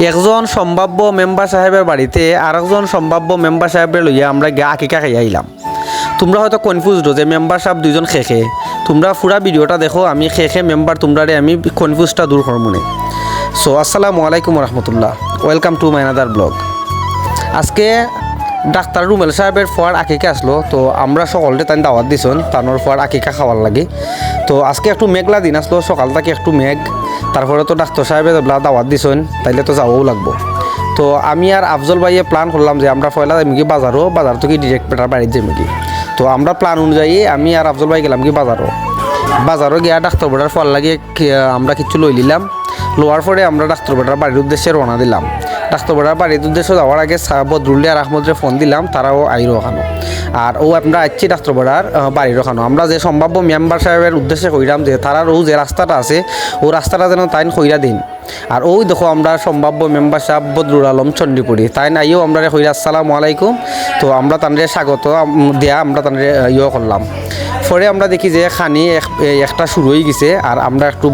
একজন সম্ভাব্য মেম্বার সাহেবের বাড়িতে আরেকজন সম্ভাব্য মেম্বার সাহেবের লইয়া আমরা গিয়ে আকিকা খাইয়া আইলাম। তোমরা হয়তো কনফিউজড যে মেম্বার সাহেব দুইজন খেখে। তোমরা পুরা ভিডিওটা দেখো, আমি খেখে মেম্বার তোমরারে আমি কনফিউজটা দূর করমুনে। সো আসসালামু আলাইকুম রহমতুল্লাহ, welcome to my another blog. আজকে ডাক্তার রুমেল সাহেবের ফোয়ার আকিকা আসলো, তো আমরা সকলকে তাই দাওয়াত দিছন তানোর ফোয়ার আকিকা খাওয়ার লাগে। তো আজকে একটু মেঘলা দিন আসলো, সকাল থেকে একটু মেঘ, তারপরে তো ডাক্তার সাহেবের দাওয়াত দিছন, তাইলে তো যাওয়াও লাগবো। তো আমি আর আফজল ভাইয়ে প্ল্যান করলাম যে আমরা পয়লা যাই কি বাজার থেকে ডিরেক্ট বেটার বাড়িতে যাই কি। তো আমরা প্ল্যান অনুযায়ী আমি আর আফজল ভাই গেলাম কি বাজারও গিয়া ডাক্তার বেটার ফল লাগিয়ে আমরা কিছু লই নিলাম। লোয়ার পরে আমরা ডাক্তার বেটার বাড়ির উদ্দেশ্যে রওনা দিলাম। ডাক্তার বেটার বাড়ির উদ্দেশ্যে যাওয়ার আগে বদরুল্লি আর আহমদরে ফোন দিলাম, তারাও আইরো ওখানো। আর আমরা আসছি ডাক্তার বেটার বাড়ির ওখানো। আমরা যে সম্ভাব্য মেম্বার সাহেবের উদ্দেশ্যে কইলাম যে তারার যে রাস্তাটা আছে ও রাস্তাটা যেন তাই কইরা দিন। আর দেখো আমরা সম্ভাব্য মেম্বার সাহেব বদরুল আলম চণ্ডীপুরি, তাই নাইও আমরা কইরা আসসালামু আলাইকুম। তো আমরা তাদের স্বাগত দেয়া আমরা তাদের করলাম। পরে আমরা দেখি যে খানি একটা শুরু হয়ে গেছে। আর আমরা একটু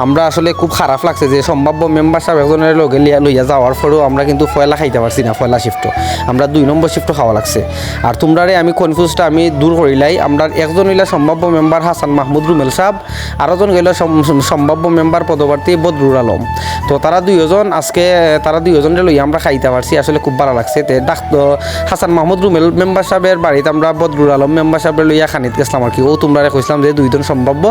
আমরা আসলে খুব খারাপ লাগছে যে সম্ভাব্য মেম্বার সাহেব একজনের লগে লইয়া যাওয়ার পরেও আমরা কিন্তু পয়লা খাইতে পারছি না, পয়লা শিফটও আমরা 2 নম্বর শিফটও খাওয়া লাগছে। আর তোমরারে আমি কনফিউজটা আমি দূর করিলাই। আমরা একজন হইলা সম্ভাব্য মেম্বার হাসান মাহমুদ রুমেল সাহেব, আরেকজন গেল সম্ভাব্য মেম্বার পদপ্রার্থী বদরুল আলম। তো তারা দুইজনের লইয়া আমরা খাইতে পারছি, আসলে খুব ভালো লাগছে। ডাক্তার হাসান মাহমুদ রুমেল মেম্বার সাহেবের বাড়িতে আমরা বদরুল আলম মেম্বার সাহেবের লইয়া খানিত গেছিলাম আর কি। তোমরা কইছিলাম যে 2জন সম্ভাব্য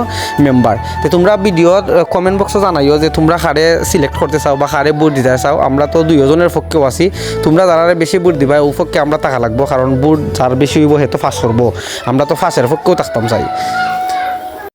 মেম্বার। তো তোমরা ভিডিওর কমেন্ট বক্সে জানাইও যে তোমরা কারে সিলেক্ট করতে চাও বা কারে ভোট দিতে চাও। আমরা তো 2জনের পক্ষেও আছি, তোমরা যারা বেশি ভোট দিবা ও পক্ষে আমরা টাকা লাগবো, কারণ ভোট যার বেশি হইব সে তো ফাঁস করবো, আমরা তো ফাঁসের পক্ষেও থাকতাম চাই।